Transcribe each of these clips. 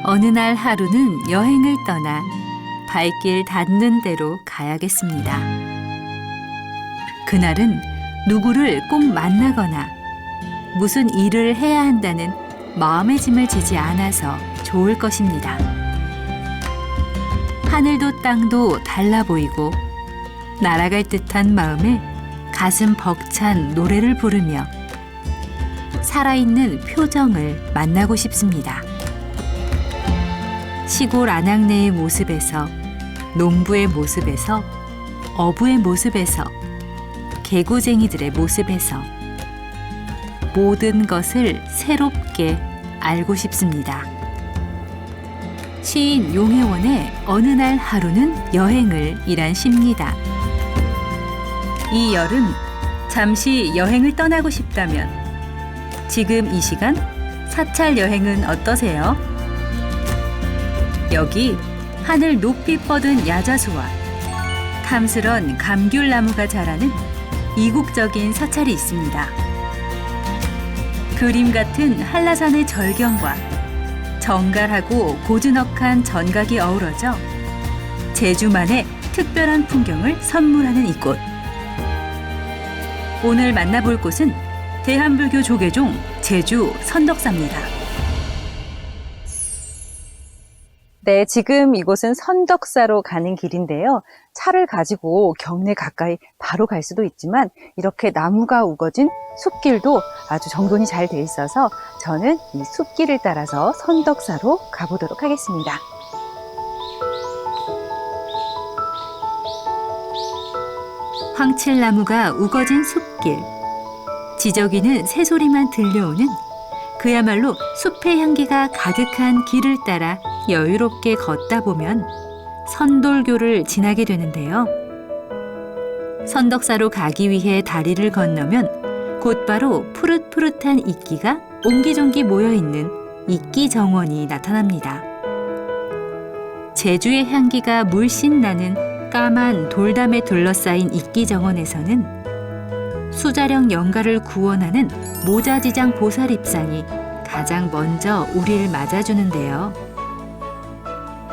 어느 날 하루는 여행을 떠나 발길 닿는 대로 가야겠습니다. 그날은 누구를 꼭 만나거나 무슨 일을 해야 한다는 마음의 짐을 지지 않아서 좋을 것입니다. 하늘도 땅도 달라 보이고 날아갈 듯한 마음에 가슴 벅찬 노래를 부르며 살아있는 표정을 만나고 싶습니다. 시골 안악내의 모습에서, 농부의 모습에서, 어부의 모습에서, 개구쟁이들의 모습에서 모든 것을 새롭게 알고 싶습니다. 시인 용혜원의 어느 날 하루는 여행을 이란 시입니다. 이 여름 잠시 여행을 떠나고 싶다면 지금 이 시간 사찰 여행은 어떠세요? 여기 하늘 높이 뻗은 야자수와 탐스런 감귤나무가 자라는 이국적인 사찰이 있습니다. 그림 같은 한라산의 절경과 정갈하고 고즈넉한 전각이 어우러져 제주만의 특별한 풍경을 선물하는 이곳. 오늘 만나볼 곳은 대한불교 조계종 제주 선덕사입니다. 네, 지금 이곳은 선덕사로 가는 길인데요. 차를 가지고 경내 가까이 바로 갈 수도 있지만 이렇게 나무가 우거진 숲길도 아주 정돈이 잘 돼 있어서 저는 이 숲길을 따라서 선덕사로 가보도록 하겠습니다. 황칠나무가 우거진 숲길. 지저귀는 새소리만 들려오는 그야말로 숲의 향기가 가득한 길을 따라 여유롭게 걷다 보면 선돌교를 지나게 되는데요. 선덕사로 가기 위해 다리를 건너면 곧바로 푸릇푸릇한 이끼가 옹기종기 모여있는 이끼정원이 나타납니다. 제주의 향기가 물씬 나는 까만 돌담에 둘러싸인 이끼정원에서는 수자령 영가를 구원하는 모자지장 보살입상이 가장 먼저 우리를 맞아주는데요.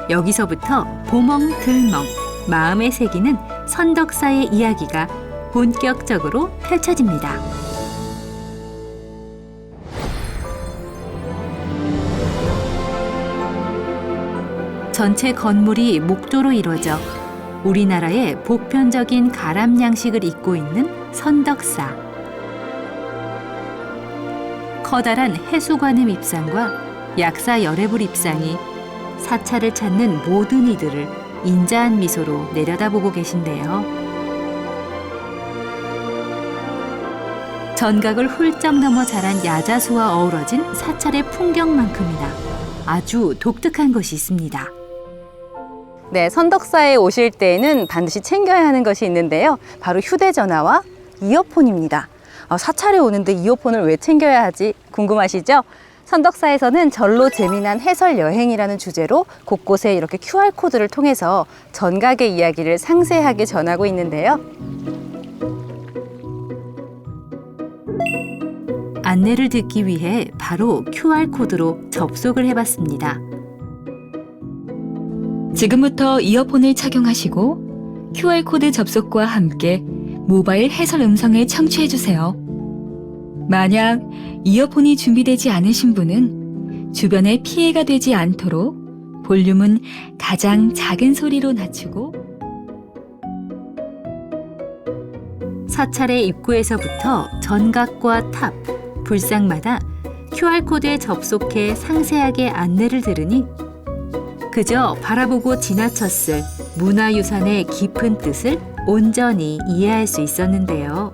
여기서부터 보멍들멍 마음에 새기는 선덕사의 이야기가 본격적으로 펼쳐집니다. 전체 건물이 목조로 이루어져 우리나라의 보편적인 가람 양식을 잇고 있는 선덕사. 커다란 해수관음 입상과 약사 열애불 입상이 사찰을 찾는 모든 이들을 인자한 미소로 내려다보고 계신데요. 전각을 훌쩍 넘어 자란 야자수와 어우러진 사찰의 풍경만큼이나 아주 독특한 것이 있습니다. 네, 선덕사에 오실 때에는 반드시 챙겨야 하는 것이 있는데요. 바로 휴대전화와 이어폰입니다. 사찰에 오는데 이어폰을 왜 챙겨야 하지 궁금하시죠? 선덕사에서는 절로 재미난 해설 여행이라는 주제로 곳곳에 이렇게 QR코드를 통해서 전각의 이야기를 상세하게 전하고 있는데요. 안내를 듣기 위해 바로 QR코드로 접속을 해봤습니다. 지금부터 이어폰을 착용하시고 QR코드 접속과 함께 모바일 해설 음성을 청취해주세요. 만약 이어폰이 준비되지 않으신 분은 주변에 피해가 되지 않도록 볼륨은 가장 작은 소리로 낮추고 사찰의 입구에서부터 전각과 탑, 불상마다 QR코드에 접속해 상세하게 안내를 들으니 그저 바라보고 지나쳤을 문화유산의 깊은 뜻을 온전히 이해할 수 있었는데요.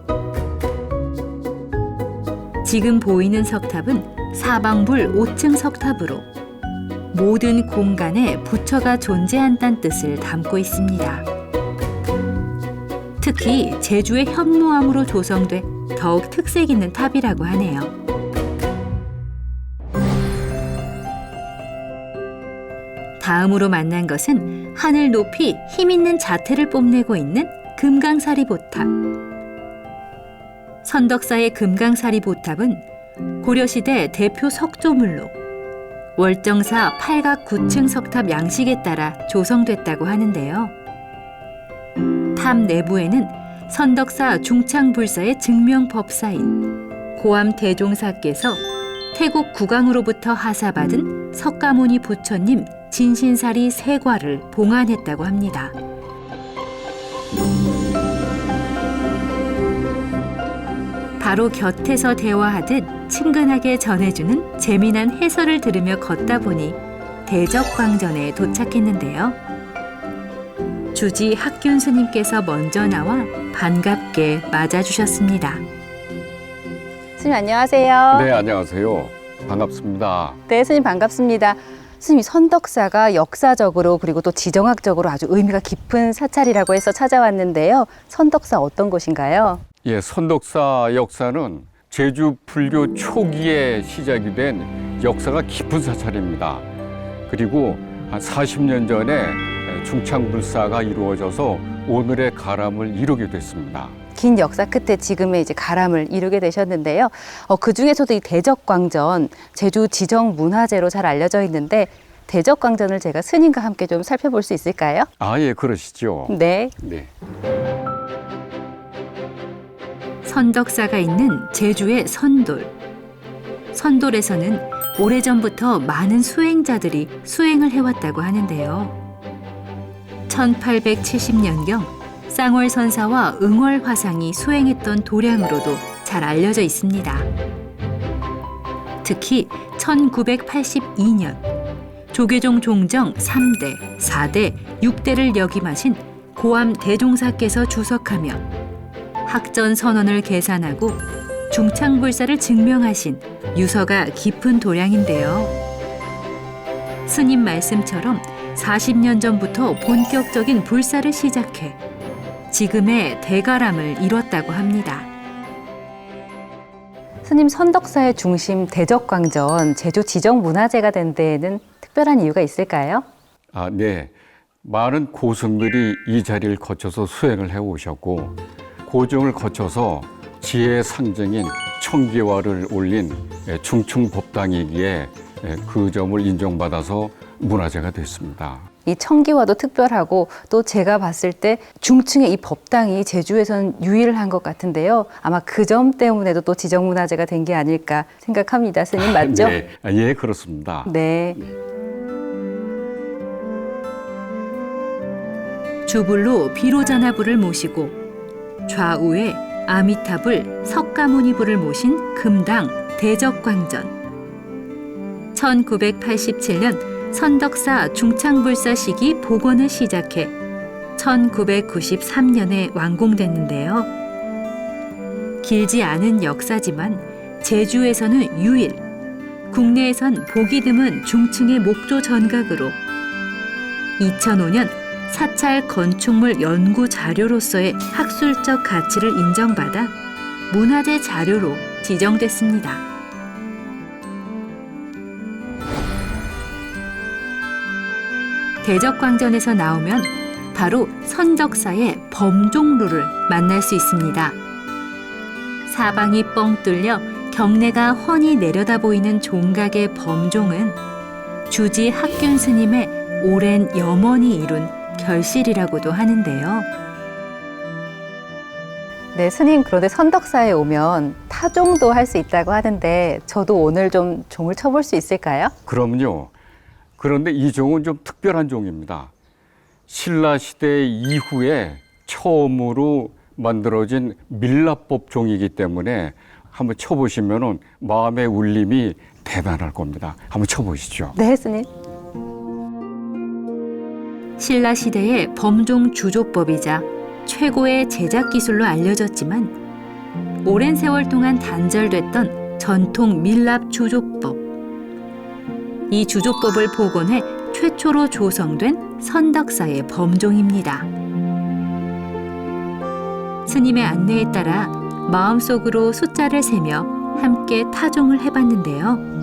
지금 보이는 석탑은 사방불 5층 석탑으로 모든 공간에 부처가 존재한다는 뜻을 담고 있습니다. 특히 제주의 현무암으로 조성돼 더욱 특색 있는 탑이라고 하네요. 다음으로 만난 것은 하늘 높이 힘있는 자태를 뽐내고 있는 금강사리보탑. 선덕사의 금강사리보탑은 고려시대 대표 석조물로 월정사 팔각 9층 석탑 양식에 따라 조성됐다고 하는데요. 탑 내부에는 선덕사 중창불사의 증명법사인 고암 대종사께서 태국 국왕으로부터 하사받은 석가모니 부처님 진신사리 세과를 봉안했다고 합니다. 바로 곁에서 대화하듯 친근하게 전해주는 재미난 해설을 들으며 걷다 보니 대적광전에 도착했는데요. 주지 학균 스님께서 먼저 나와 반갑게 맞아주셨습니다. 스님 안녕하세요. 네, 안녕하세요. 반갑습니다. 네, 스님 반갑습니다. 스님, 선덕사가 역사적으로 그리고 또 지정학적으로 아주 의미가 깊은 사찰이라고 해서 찾아왔는데요. 선덕사 어떤 곳인가요? 예, 선덕사 역사는 제주 불교 초기에 시작이 된 역사가 깊은 사찰입니다. 그리고 한 40년 전에 중창불사가 이루어져서 오늘의 가람을 이루게 됐습니다. 긴 역사 끝에 지금의 이제 가람을 이루게 되셨는데요. 그 중에서도 이 대적광전, 제주 지정문화재로 잘 알려져 있는데 대적광전을 제가 스님과 함께 좀 살펴볼 수 있을까요? 아, 예, 그러시죠. 네. 네. 선덕사가 있는 제주의 선돌. 선돌에서는 오래전부터 많은 수행자들이 수행을 해왔다고 하는데요. 1870년경 쌍월선사와 응월화상이 수행했던 도량으로도 잘 알려져 있습니다. 특히 1982년 조계종 종정 3대, 4대, 6대를 역임하신 고암 대종사께서 주석하며 학전 선언을 계산하고 중창불사를 증명하신 유서가 깊은 도량인데요. 스님 말씀처럼 40년 전부터 본격적인 불사를 시작해 지금의 대가람을 이뤘다고 합니다. 스님, 선덕사의 중심 대적광전, 제주 지정문화재가 된 데에는 특별한 이유가 있을까요? 아, 네. 많은 고승들이 이 자리를 거쳐서 수행을 해오셨고 고정을 거쳐서 지혜의 상징인 청기화를 올린 중충법당이기에 그 점을 인정받아서 문화재가 됐습니다. 이 청기화도 특별하고 또 제가 봤을 때 중층의 이 법당이 제주에선 유일한 것 같은데요. 아마 그 점 때문에도 또 지정문화재가 된 게 아닐까 생각합니다. 스님 맞죠? 네, 예, 그렇습니다. 네. 주불로 비로자나불을 모시고 좌우에 아미타불, 석가모니불을 모신 금당 대적광전. 1987년 선덕사 중창불사 시기 복원을 시작해 1993년에 완공됐는데요. 길지 않은 역사지만 제주에서는 유일, 국내에선 보기 드문 중층의 목조 전각으로 2005년 사찰 건축물 연구 자료로서의 학술적 가치를 인정받아 문화재 자료로 지정됐습니다. 대적광전에서 나오면 바로 선덕사의 범종루를 만날 수 있습니다. 사방이 뻥 뚫려 경내가 훤히 내려다 보이는 종각의 범종은 주지 학균 스님의 오랜 염원이 이룬 결실이라고도 하는데요. 네, 스님, 그런데 선덕사에 오면 타종도 할 수 있다고 하는데 저도 오늘 좀 종을 쳐볼 수 있을까요? 그럼요. 그런데 이 종은 좀 특별한 종입니다. 신라 시대 이후에 처음으로 만들어진 밀랍법 종이기 때문에 한번 쳐보시면 마음의 울림이 대단할 겁니다. 한번 쳐보시죠. 네, 스님. 신라 시대의 범종 주조법이자 최고의 제작 기술로 알려졌지만 오랜 세월 동안 단절됐던 전통 밀랍 주조법. 이 주조법을 복원해 최초로 조성된 선덕사의 범종입니다. 스님의 안내에 따라 마음속으로 숫자를 세며 함께 타종을 해봤는데요.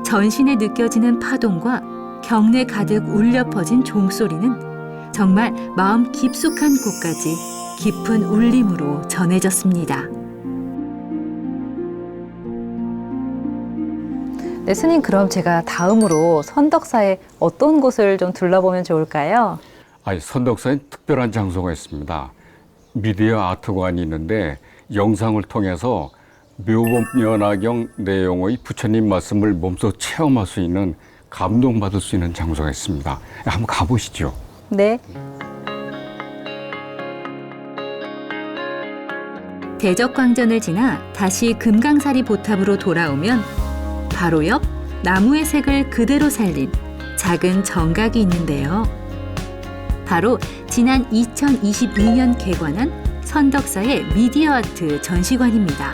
전신에 느껴지는 파동과 경내 가득 울려 퍼진 종소리는 정말 마음 깊숙한 곳까지 깊은 울림으로 전해졌습니다. 네, 스님 그럼 제가 다음으로 선덕사에 어떤 곳을 좀 둘러보면 좋을까요? 선덕사에 특별한 장소가 있습니다. 미디어 아트관이 있는데 영상을 통해서 묘법연화경 내용의 부처님 말씀을 몸소 체험할 수 있는, 감동받을 수 있는 장소가 있습니다. 한번 가보시죠. 네. 대적광전을 지나 다시 금강사리 보탑으로 돌아오면 바로 옆 나무의 색을 그대로 살린 작은 정각이 있는데요. 바로 지난 2022년 개관한 선덕사의 미디어 아트 전시관입니다.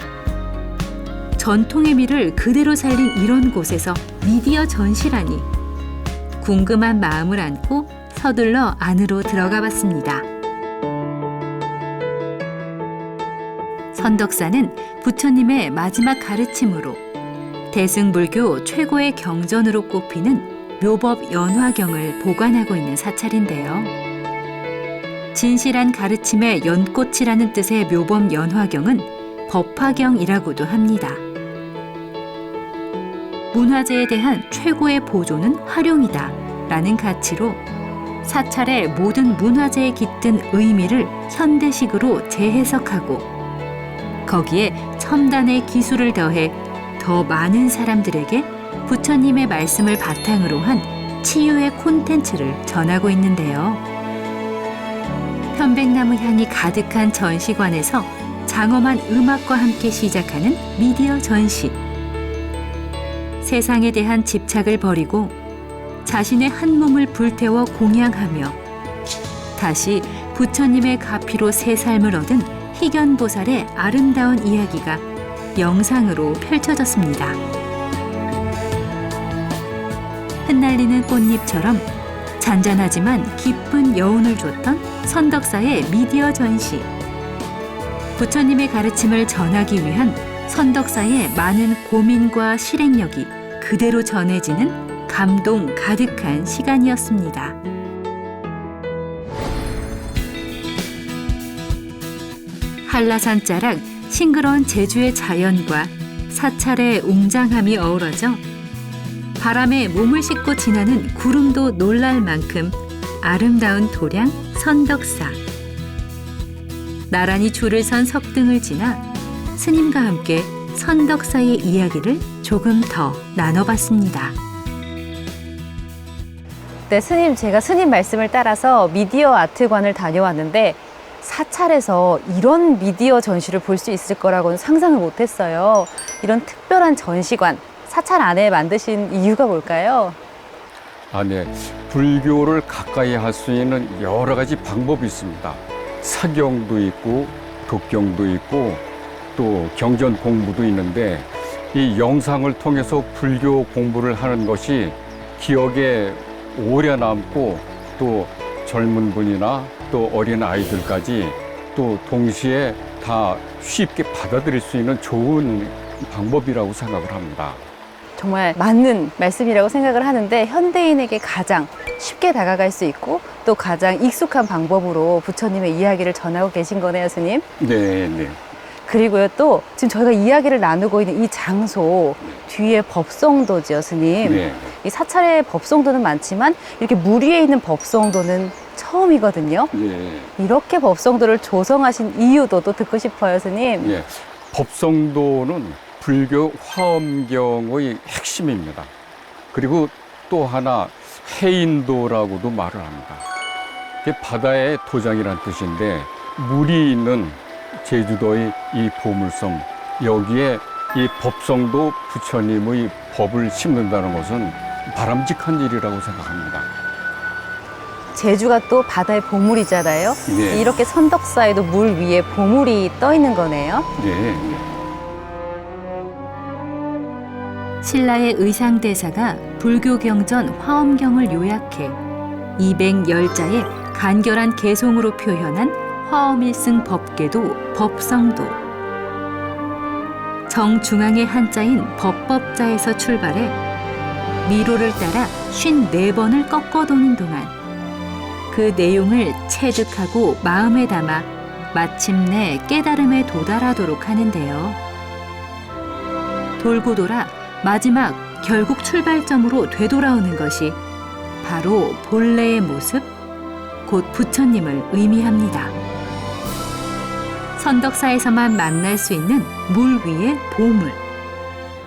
전통의 미를 그대로 살린 이런 곳에서 미디어 전시라니, 궁금한 마음을 안고 서둘러 안으로 들어가 봤습니다. 선덕사는 부처님의 마지막 가르침으로 대승불교 최고의 경전으로 꼽히는 묘법 연화경을 보관하고 있는 사찰인데요. 진실한 가르침의 연꽃이라는 뜻의 묘법 연화경은 법화경이라고도 합니다. 문화재에 대한 최고의 보존은 활용이다 라는 가치로 사찰의 모든 문화재에 깃든 의미를 현대식으로 재해석하고 거기에 첨단의 기술을 더해 더 많은 사람들에게 부처님의 말씀을 바탕으로 한 치유의 콘텐츠를 전하고 있는데요. 편백나무 향이 가득한 전시관에서 장엄한 음악과 함께 시작하는 미디어 전시. 세상에 대한 집착을 버리고 자신의 한 몸을 불태워 공양하며 다시 부처님의 가피로 새 삶을 얻은 희견보살의 아름다운 이야기가 영상으로 펼쳐졌습니다. 흩날리는 꽃잎처럼 잔잔하지만 깊은 여운을 줬던 선덕사의 미디어 전시. 부처님의 가르침을 전하기 위한 선덕사의 많은 고민과 실행력이 그대로 전해지는 감동 가득한 시간이었습니다. 한라산 자락 싱그러운 제주의 자연과 사찰의 웅장함이 어우러져 바람에 몸을 싣고 지나는 구름도 놀랄 만큼 아름다운 도량 선덕사. 나란히 줄을 선 석등을 지나 스님과 함께 선덕사의 이야기를 조금 더 나눠봤습니다. 네, 스님, 제가 스님 말씀을 따라서 미디어 아트관을 다녀왔는데 사찰에서 이런 미디어 전시를 볼 수 있을 거라고는 상상을 못했어요. 이런 특별한 전시관, 사찰 안에 만드신 이유가 뭘까요? 네. 불교를 가까이 할 수 있는 여러 가지 방법이 있습니다. 사경도 있고 독경도 있고 또 경전 공부도 있는데, 이 영상을 통해서 불교 공부를 하는 것이 기억에 오래 남고 또 젊은 분이나 또 어린 아이들까지 또 동시에 다 쉽게 받아들일 수 있는 좋은 방법이라고 생각을 합니다. 정말 맞는 말씀이라고 생각을 하는데 현대인에게 가장 쉽게 다가갈 수 있고 또 가장 익숙한 방법으로 부처님의 이야기를 전하고 계신 거네요, 스님. 네, 네. 그리고요, 또 지금 저희가 이야기를 나누고 있는 이 장소 뒤에 법성도죠, 스님. 네. 이 사찰에 법성도는 많지만 이렇게 물 위에 있는 법성도는 처음이거든요. 네. 이렇게 법성도를 조성하신 이유도 또 듣고 싶어요, 스님. 예, 법성도는 불교 화엄경의 핵심입니다. 그리고 또 하나 해인도라고도 말을 합니다. 이게 바다의 도장이란 뜻인데, 물이 있는 제주도의 이 보물섬, 여기에 이 법성도 부처님의 법을 심는다는 것은 바람직한 일이라고 생각합니다. 제주가 또 바다의 보물이잖아요. 네. 이렇게 선덕사에도 물 위에 보물이 떠 있는 거네요. 네. 신라의 의상대사가 불교 경전 화엄경을 요약해 210자의 간결한 개송으로 표현한 화엄일승 법궤도 법성도. 정중앙의 한자인 법법자에서 출발해 미로를 따라 54번을 꺾어 도는 동안 그 내용을 체득하고 마음에 담아 마침내 깨달음에 도달하도록 하는데요. 돌고 돌아 마지막 결국 출발점으로 되돌아오는 것이 바로 본래의 모습, 곧 부처님을 의미합니다. 선덕사에서만 만날 수 있는 물 위의 보물.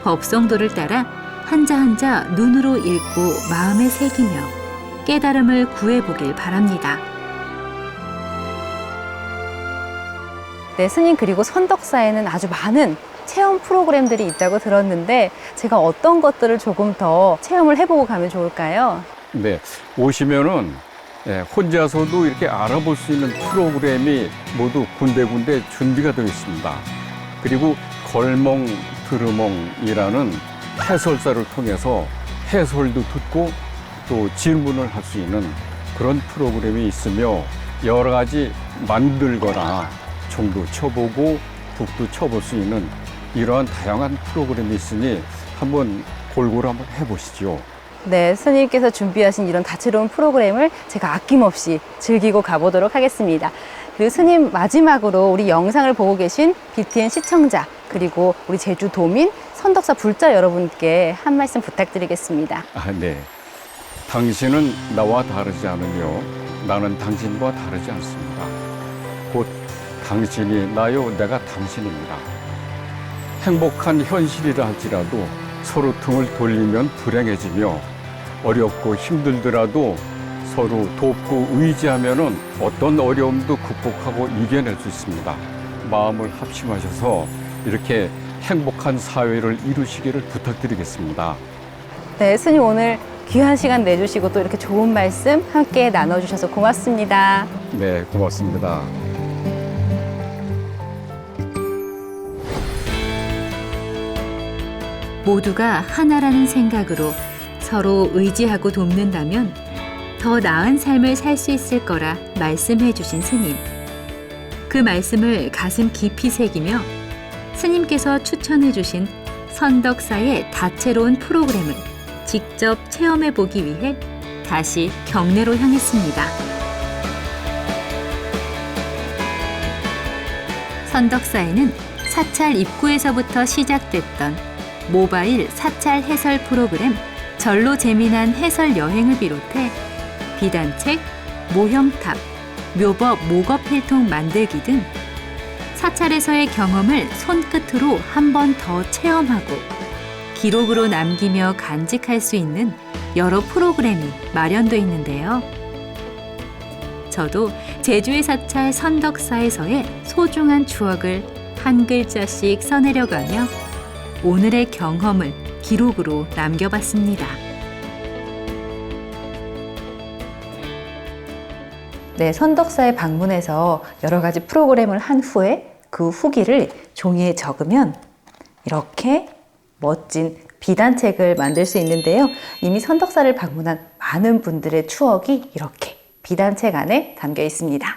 법성도를 따라 한자 한자 눈으로 읽고 마음에 새기며 깨달음을 구해보길 바랍니다. 네, 스님, 그리고 선덕사에는 아주 많은 체험 프로그램들이 있다고 들었는데 제가 어떤 것들을 조금 더 체험을 해보고 가면 좋을까요? 네, 오시면은 혼자서도 이렇게 알아볼 수 있는 프로그램이 모두 군데군데 준비가 되어 있습니다. 그리고 걸멍 들으멍이라는 해설사를 통해서 해설도 듣고 또 질문을 할 수 있는 그런 프로그램이 있으며 여러 가지 만들거나 종도 쳐보고 북도 쳐볼 수 있는 이러한 다양한 프로그램이 있으니 한번 골고루 한번 해보시죠. 네, 스님께서 준비하신 이런 다채로운 프로그램을 제가 아낌없이 즐기고 가보도록 하겠습니다. 그리고 스님, 마지막으로 우리 영상을 보고 계신 BTN 시청자, 그리고 우리 제주도민, 선덕사 불자 여러분께 한 말씀 부탁드리겠습니다. 네. 당신은 나와 다르지 않으며 나는 당신과 다르지 않습니다. 곧 당신이 나요, 내가 당신입니다. 행복한 현실이라 할지라도 서로 등을 돌리면 불행해지며 어렵고 힘들더라도 서로 돕고 의지하면은 어떤 어려움도 극복하고 이겨낼 수 있습니다. 마음을 합심하셔서 이렇게 행복한 사회를 이루시기를 부탁드리겠습니다. 네, 스님 오늘 귀한 시간 내주시고 또 이렇게 좋은 말씀 함께 나눠주셔서 고맙습니다. 네, 고맙습니다. 모두가 하나라는 생각으로 서로 의지하고 돕는다면 더 나은 삶을 살 수 있을 거라 말씀해 주신 스님. 그 말씀을 가슴 깊이 새기며 스님께서 추천해 주신 선덕사의 다채로운 프로그램을 직접 체험해 보기 위해 다시 경내로 향했습니다. 선덕사에는 사찰 입구에서부터 시작됐던 모바일 사찰 해설 프로그램 절로 재미난 해설 여행을 비롯해 비단책, 모형탑, 묘법 목업필통 만들기 등 사찰에서의 경험을 손끝으로 한 번 더 체험하고 기록으로 남기며 간직할 수 있는 여러 프로그램이 마련되어 있는데요. 저도 제주의 사찰 선덕사에서의 소중한 추억을 한 글자씩 써내려가며 오늘의 경험을 기록으로 남겨봤습니다. 네, 선덕사에 방문해서 여러 가지 프로그램을 한 후에 그 후기를 종이에 적으면 이렇게 멋진 비단책을 만들 수 있는데요. 이미 선덕사를 방문한 많은 분들의 추억이 이렇게 비단책 안에 담겨 있습니다.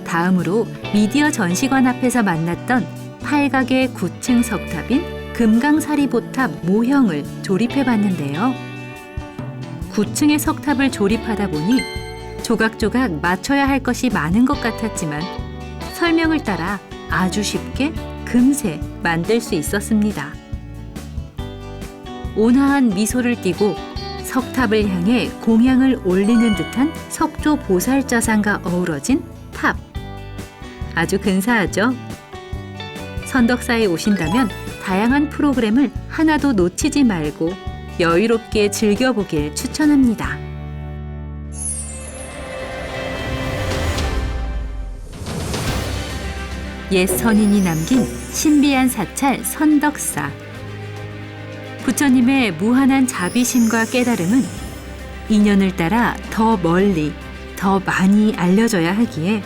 다음으로 미디어 전시관 앞에서 만났던 팔각의 9층 석탑인 금강사리보탑 모형을 조립해 봤는데요. 9층의 석탑을 조립하다 보니 조각조각 맞춰야 할 것이 많은 것 같았지만 설명을 따라 아주 쉽게 금세 만들 수 있었습니다. 온화한 미소를 띠고 석탑을 향해 공양을 올리는 듯한 석조 보살자상과 어우러진 탑. 아주 근사하죠? 선덕사에 오신다면 다양한 프로그램을 하나도 놓치지 말고 여유롭게 즐겨보길 추천합니다. 옛 선인이 남긴 신비한 사찰 선덕사. 부처님의 무한한 자비심과 깨달음은 인연을 따라 더 멀리, 더 많이 알려져야 하기에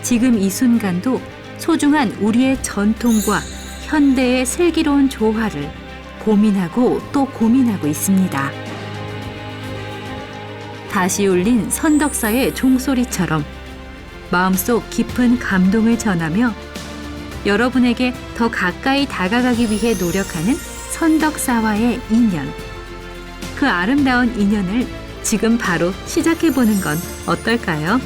지금 이 순간도 소중한 우리의 전통과 현대의 슬기로운 조화를 고민하고 또 고민하고 있습니다. 다시 울린 선덕사의 종소리처럼 마음속 깊은 감동을 전하며 여러분에게 더 가까이 다가가기 위해 노력하는 선덕사와의 인연. 그 아름다운 인연을 지금 바로 시작해보는 건 어떨까요?